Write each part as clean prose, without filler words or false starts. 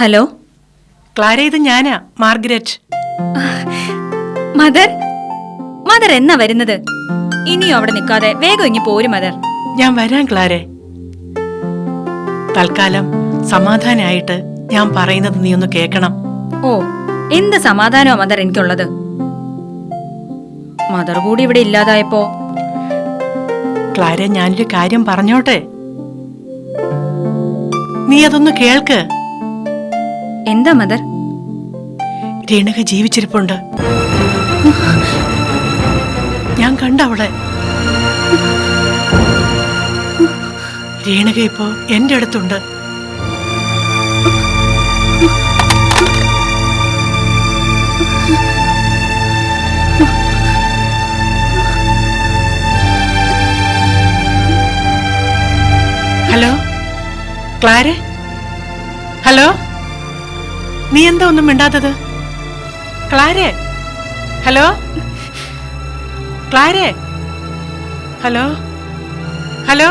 Hello Clara, ഇത് ഞാനാ, Margaret. Mother, mother എന്നാ വരുന്നത്? ഇനിയും അവിടെ നിൽക്കാതെ വേഗം ഇങ്ങി പോരും മദർ. ഞാൻ വരാം ക്ലാരെ. തൽക്കാലം സമാധാനായിട്ട് ഞാൻ പറയുന്നത് നീ ഒന്ന് കേക്കണം. ഓ, എന്ത് സമാധാനമാ മദർ എനിക്കുള്ളത്? മദർ കൂടി ഇവിടെ ഇല്ലാതായപ്പോ. ക്ലാരെ, ഞാനൊരു കാര്യം പറഞ്ഞോട്ടെ, നീ അതൊന്ന് കേൾക്ക്. എന്താ മദർ? രേണുക ജീവിച്ചിരിപ്പുണ്ട്. ഞാൻ കണ്ടവളെ. രേണുക ഇപ്പോ എന്റെ അടുത്തുണ്ട്. ഹലോ ക്ലാരെ, ഹലോ, നീ എന്താ ഒന്നും മിണ്ടാത്തത്? ക്ലാരെ, ഹലോ, ക്ലാരെ, hello, hello.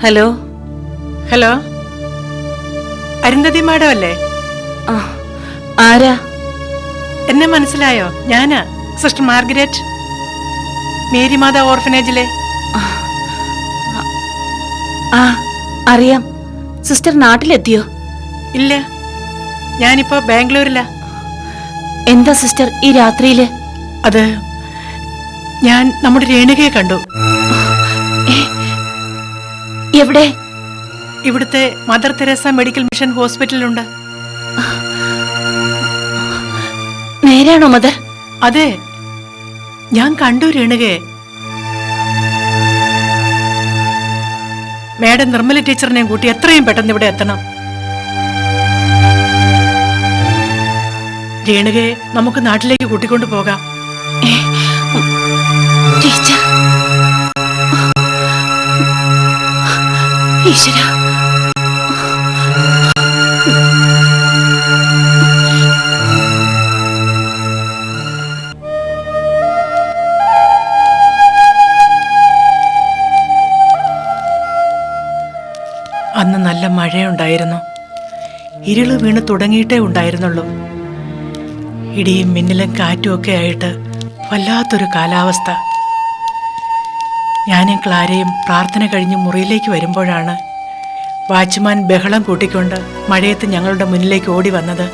Hello, hello, Arundhati madam അല്ലേ? ആരാ? എന്നെ മനസ്സിലായോ? ഞാനാ, സിസ്റ്റർ മാർഗരറ്റ്, മേരിമാത ഓർഫനേജിലെ. ആ, അറിയാം. സിസ്റ്റർ നാട്ടിലെത്തിയോ? ഇല്ല, ഞാനിപ്പോ ബാംഗ്ലൂരിലാ. എന്താ സിസ്റ്റർ ഈ രാത്രിയില്? അത് ഞാൻ നമ്മുടെ രേണുകയെ കണ്ടു. എവിടെ? ഇവിടുത്തെ മദർ തെരേസ മെഡിക്കൽ മിഷൻ ഹോസ്പിറ്റലിലുണ്ട്. നേരാണോ മദർ? അതെ, ഞാൻ കണ്ടു രേണുകയെ. മാഡം നിർമ്മല ടീച്ചറിനെയും കൂട്ടി എത്രയും പെട്ടെന്ന് ഇവിടെ എത്തണം. രേണുകയെ നമുക്ക് നാട്ടിലേക്ക് കൂട്ടിക്കൊണ്ടു പോകാം. ടീച്ചർ, ഈശ്വരാ. അന്ന് നല്ല മഴയുണ്ടായിരുന്നു. ഇരുള് വീണ് തുടങ്ങിയിട്ടേ ഉണ്ടായിരുന്നുള്ളൂ. ഇടിയും മിന്നലും കാറ്റും ഒക്കെ ആയിട്ട് വല്ലാത്തൊരു കാലാവസ്ഥ. ഞാനും ക്ലാരയും പ്രാർത്ഥന കഴിഞ്ഞ് മുറിയിലേക്ക് വരുമ്പോഴാണ് വാച്ച്മാൻ ബഹളം കൂട്ടിക്കൊണ്ട് മഴയത്ത് ഞങ്ങളുടെ മുന്നിലേക്ക് ഓടി വന്നത്.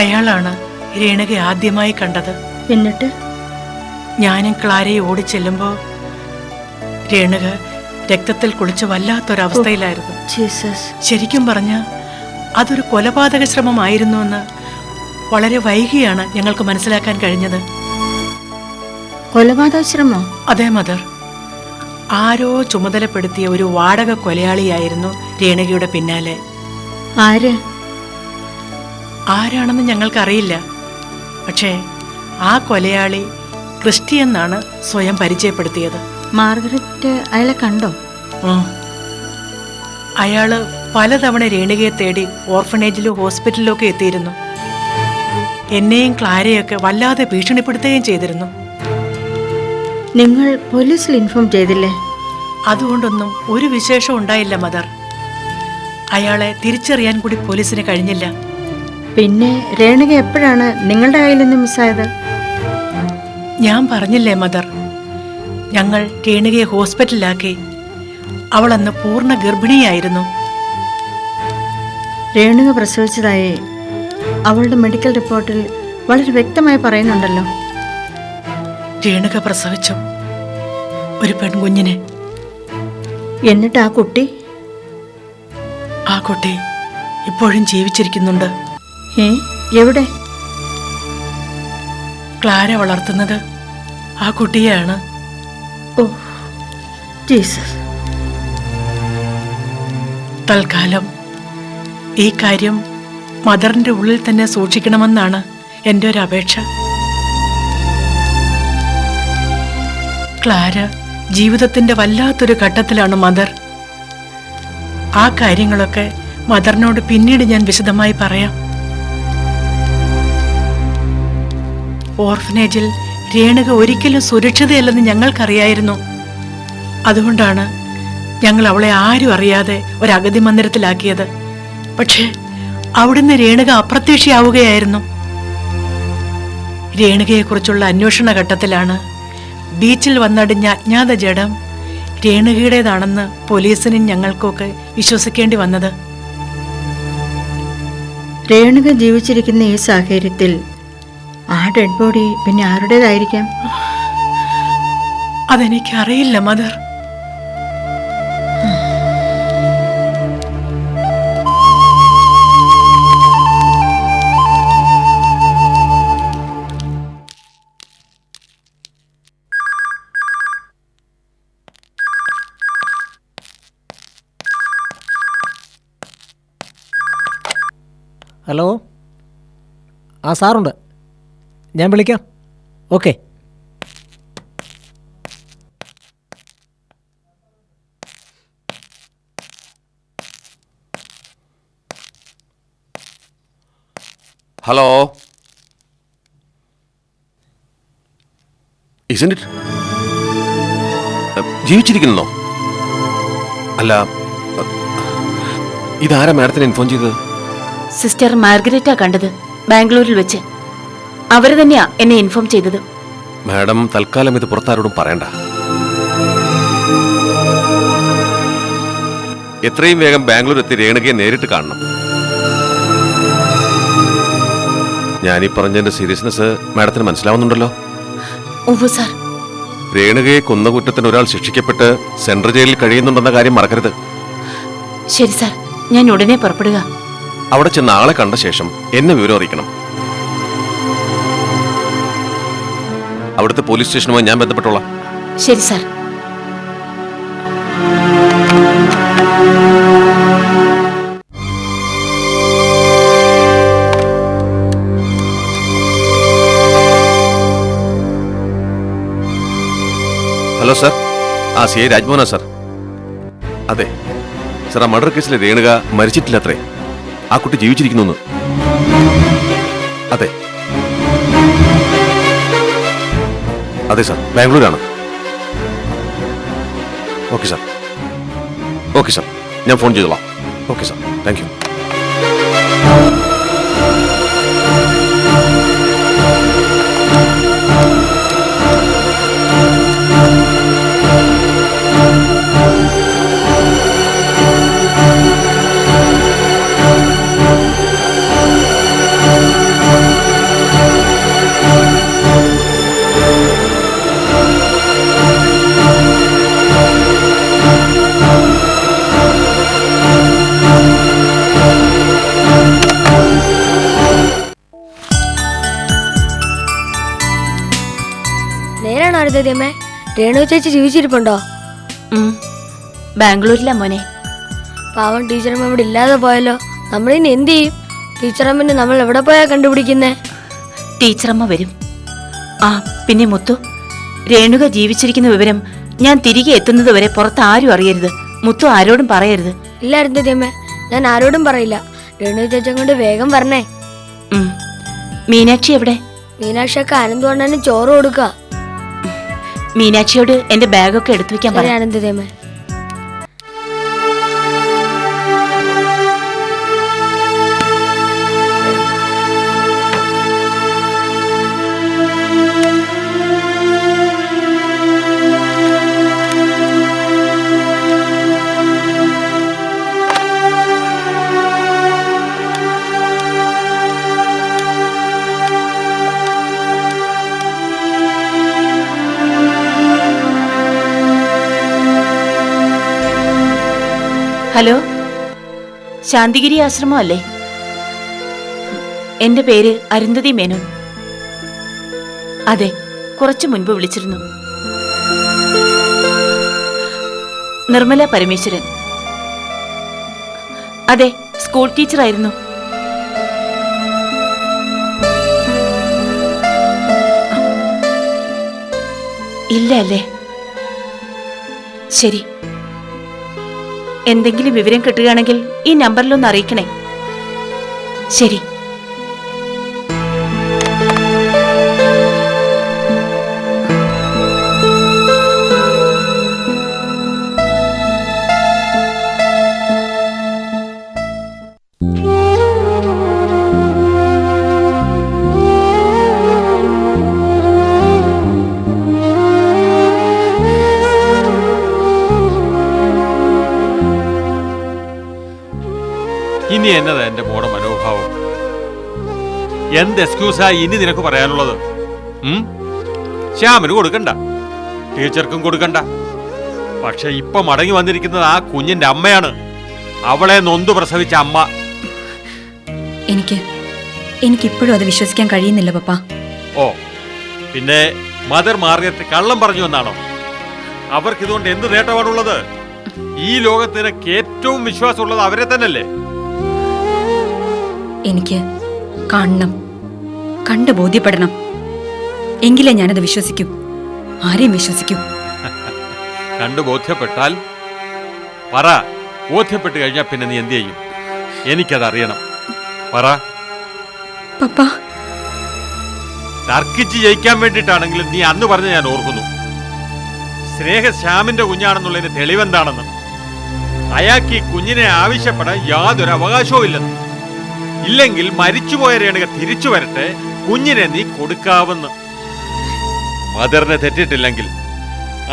അയാളാണ് രേണുക ആദ്യമായി കണ്ടത്. എന്നിട്ട് ഞാനും ക്ലാരയും ഓടി ചെല്ലുമ്പോൾ രേണുക രക്തത്തിൽ കുളിച്ച് വല്ലാത്തൊരവസ്ഥയിലായിരുന്നു. ശരിക്കും പറഞ്ഞ അതൊരു കൊലപാതക ശ്രമമായിരുന്നുവെന്ന് വളരെ വൈകിയാണ് ഞങ്ങൾക്ക് മനസ്സിലാക്കാൻ കഴിഞ്ഞത്. കൊലപാതക ശ്രമോ? അതെ മദർ. ആരോ ചുമതലപ്പെടുത്തിയ ഒരു വാടക കൊലയാളിയായിരുന്നു രേണുകയുടെ പിന്നാലെ. ആരാണെന്ന് ഞങ്ങൾക്കറിയില്ല. പക്ഷേ ആ കൊലയാളി ക്രിസ്റ്റി എന്നാണ് സ്വയം പരിചയപ്പെടുത്തിയത്. മാർഗരറ്റ് അയാളെ കണ്ടോ? അയാള് പലതവണ രേണുകയെ തേടി ഓർഫനേജിലും ഹോസ്പിറ്റലിലും ഒക്കെ എത്തിയിരുന്നു. എന്നെയും ക്ലാരയൊക്കെ വല്ലാതെ ഭീഷണിപ്പെടുത്തുകയും ചെയ്തിരുന്നു. നിങ്ങൾ പോലീസിൽ ഇൻഫോം ചെയ്തില്ലേ? അതുകൊണ്ടൊന്നും ഒരു വിശേഷം ഉണ്ടായില്ല മദർ. അയാളെ തിരിച്ചറിയാൻ കൂടി പോലീസിന് കഴിഞ്ഞില്ല. പിന്നെ രേണുക എപ്പോഴാണ് നിങ്ങളുടെ കയ്യിൽ നിന്ന് മിസ്സായത്? ഞാൻ പറഞ്ഞില്ലേ മദർ, ഞങ്ങൾ രേണുകയെ ഹോസ്പിറ്റലിലാക്കി. അവളന്ന് പൂർണ്ണ ഗർഭിണിയായിരുന്നു. രേണുക പ്രസവിച്ചതായി അവളുടെ മെഡിക്കൽ റിപ്പോർട്ടിൽ വളരെ വ്യക്തമായി പറയുന്നുണ്ടല്ലോ. രേണുക പ്രസവിച്ചു ഒരു പെൺകുഞ്ഞിനെ. എന്നിട്ട് ആ കുട്ടി? ആ കുട്ടി ഇപ്പോഴും ജീവിച്ചിരിക്കുന്നുണ്ട്. ഏ, എവിടെ? ക്ലാര വളർത്തുന്നത് ആ കുട്ടിയെയാണ്. Oh Jesus. തൽക്കാലം ഈ കാര്യം മദറിന്റെ ഉള്ളിൽ തന്നെ സൂക്ഷിക്കണമെന്നാണ് എൻ്റെ ഒരു അപേക്ഷ. ക്ലാര ജീവിതത്തിന്റെ വല്ലാത്തൊരു ഘട്ടത്തിലാണ് മദർ. ആ കാര്യങ്ങളൊക്കെ മദറിനോട് പിന്നീട് ഞാൻ വിശദമായി പറയാം. ഓർഫനേജിൽ രേണുക ഒരിക്കലും സുരക്ഷിതയല്ലെന്ന് ഞങ്ങൾക്കറിയായിരുന്നു. അതുകൊണ്ടാണ് ഞങ്ങൾ അവളെ ആരും അറിയാതെ ഒരു അഗതി മന്ദിരത്തിലാക്കിയത്. പക്ഷേ അവിടുന്ന് രേണുക അപ്രത്യക്ഷയാവുകയായിരുന്നു. രേണുകയെക്കുറിച്ചുള്ള അന്വേഷണ ഘട്ടത്തിലാണ് ബീച്ചിൽ വന്നടിഞ്ഞ അജ്ഞാത ജഡം രേണുകയുടേതാണെന്ന് പോലീസിനും ഞങ്ങൾക്കൊക്കെ വിശ്വസിക്കേണ്ടി വന്നത്. രേണുക ജീവിച്ചിരിക്കുന്ന ഈ സാഹചര്യത്തിൽ ആ ഡെഡ് ബോഡി പിന്നെ ആരുടേതായിരിക്കാം? അതെനിക്കറിയില്ല മദർ. ഹലോ, ആ സാറുണ്ട്, ഞാൻ വിളിക്കാം. ഓക്കെ. Hello, isn't it? ജീവിച്ചിരിക്കുന്നോ? അല്ല, ഇതാരാ മാഡത്തിന് ഇൻഫോം ചെയ്തത്? സിസ്റ്റർ മാർഗരറ്റാ കണ്ടത്, ബാംഗ്ലൂരിൽ വെച്ച്. അവര് തന്നെയാ എന്നെ ഇൻഫോം ചെയ്തത്. മാഡം തൽക്കാലം ഇത് പുറത്താരോടും പറയണ്ട. എത്രയും വേഗം ബാംഗ്ലൂർ എത്തി രേണുകയെ നേരിട്ട് കാണണം. ഞാനീ പറഞ്ഞതിന്റെ സീരിയസ്നെസ് മാഡത്തിന് മനസ്സിലാവുന്നുണ്ടല്ലോ? ഉവ്വ് സാർ. രേണുകയെ കൊന്ന കുറ്റത്തിന് ഒരാൾ ശിക്ഷിക്കപ്പെട്ട് സെൻട്രൽ ജയിലിൽ കഴിയുന്നുണ്ടെന്ന കാര്യം മറക്കരുത്. ശരി സാർ, ഞാൻ ഉടനെ പുറപ്പെടുക. അവിടെ ചെന്ന് ആളെ കണ്ട ശേഷം എന്നെ വിവരം അറിയിക്കണം. അവിടുത്തെ പോലീസ് സ്റ്റേഷനുമായി ഞാൻ ബന്ധപ്പെട്ടോളാം. ശരി സാർ. ഹലോ സാർ, ആ സി ഐ രാജ്മോഹനാ സാർ. അതെ സാർ, ആ മർഡർ കേസിലെ രേണുക മരിച്ചിട്ടില്ല അത്രേ. ആ കുട്ടി ജീവിച്ചിരിക്കുന്നു. അതെ അതെ സാർ, ബാംഗ്ലൂരാണ്. ഓക്കെ സാർ, ഓക്കെ സാർ, ഞാൻ ഫോൺ ചെയ്തോളാം. Okay sir, thank you. നേരാണോ അരുതമ്മേ? രേണു ചേച്ചി ജീവിച്ചിരിപ്പുണ്ടോ? ബാംഗ്ലൂരിലാ മോനെ. പാവം ടീച്ചറമ്മ ഇവിടെ ഇല്ലാതെ പോയല്ലോ. നമ്മളിനി എന്ത് ചെയ്യും? ടീച്ചറമ്മനെ നമ്മൾ എവിടെ പോയാ കണ്ടുപിടിക്കുന്നേ? ടീച്ചറമ്മ വരും. ആ പിന്നെ മുത്തു, രേണുക ജീവിച്ചിരിക്കുന്ന വിവരം ഞാൻ തിരികെ എത്തുന്നത് വരെ പുറത്ത് ആരും അറിയരുത്. മുത്തു ആരോടും പറയരുത്. ഇല്ല അരുതമ്മേ, ഞാൻ ആരോടും പറയില്ല. രേണു ചേച്ചി കൊണ്ട് വേഗം വരണേ. മീനാക്ഷി എവിടെ? മീനാക്ഷിയൊക്കെ അനന്തുകൊണ്ടന്നെ ചോറ് കൊടുക്കുക. മീനാക്ഷിയോട് എന്റെ ബാഗൊക്കെ എടുത്തു വെക്കാൻ പറയാം. ആനന്ദമ്മേ. ഹലോ, ശാന്തിഗിരി ആശ്രമം അല്ലേ? എന്റെ പേര് അരുന്ധതി മേനോൻ. അതെ, കുറച്ചു മുൻപ് വിളിച്ചിരുന്നു. നിർമ്മല പരമേശ്വരൻ. അതെ, സ്കൂൾ ടീച്ചറായിരുന്നു. ഇല്ല അല്ലേ? ശരി, എന്തെങ്കിലും വിവരം കിട്ടുകയാണെങ്കിൽ ഈ നമ്പറിലൊന്ന് അറിയിക്കണേ. ശരി. ഇനി എന്നതാ എന്റെ മോടെ മനോഭാവം? എന്ത് എക്സ്ക്യൂസാ ഇനി നിനക്ക് പറയാനുള്ളത്? ശ്യാമിന് കൊടുക്കണ്ട, ടീച്ചർക്കും കൊടുക്കണ്ട. പക്ഷെ ഇപ്പൊ മടങ്ങി വന്നിരിക്കുന്നത് ആ കുഞ്ഞിന്റെ അമ്മയാണ്, അവളെ നൊന്തു പ്രസവിച്ച അമ്മ. എനിക്കിപ്പോഴും അത് വിശ്വസിക്കാൻ കഴിയുന്നില്ല പപ്പ. ഓ, പിന്നെ മദർ മാർഗരറ്റ് കള്ളം പറഞ്ഞു എന്നാണോ? അവർക്കിതുകൊണ്ട് എന്ത് നേട്ടമാണുള്ളത്? ഈ ലോകത്ത് നിനക്ക് ഏറ്റവും വിശ്വാസമുള്ളത് അവരെ തന്നെയല്ലേ? എനിക്ക് കാണണം, കണ്ടു ബോധ്യപ്പെടണം. എങ്കിലേ ഞാനത് വിശ്വസിക്കൂ, ആരെയും വിശ്വസിക്കൂ. കണ്ടു ബോധ്യപ്പെട്ടാൽ പറ. ബോധ്യപ്പെട്ട് കഴിഞ്ഞാൽ പിന്നെ നീ എന്ത് ചെയ്യും? എനിക്കതറിയണം. പറ. പപ്പ, തർക്കിച്ച് ജയിക്കാൻ വേണ്ടിയിട്ടാണെങ്കിലും നീ അന്ന് പറഞ്ഞ ഞാൻ ഓർക്കുന്നു. സ്നേഹ ശ്യാമിന്റെ കുഞ്ഞാണെന്നുള്ളതിന് തെളിവെന്താണെന്ന്? അയാൾക്ക് ഈ കുഞ്ഞിനെ ആവശ്യപ്പെടാൻ യാതൊരു അവകാശവും ഇല്ലെന്ന്. ഇല്ലെങ്കിൽ മരിച്ചുപോയ രേണുക തിരിച്ചു വരട്ടെ, കുഞ്ഞിനെ നീ കൊടുക്കാവെന്ന്. മദറിനെ തെറ്റിട്ടില്ലെങ്കിൽ,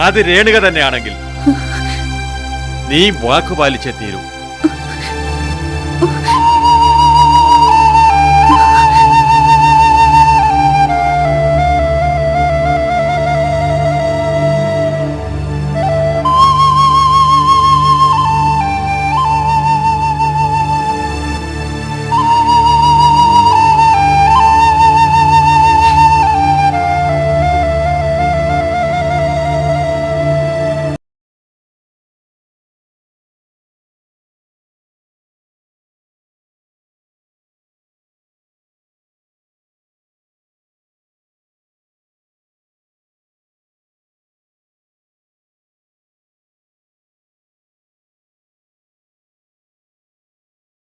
അത് രേണുക തന്നെയാണെങ്കിൽ നീ വാക്കുപാലിച്ചേ തീരൂ.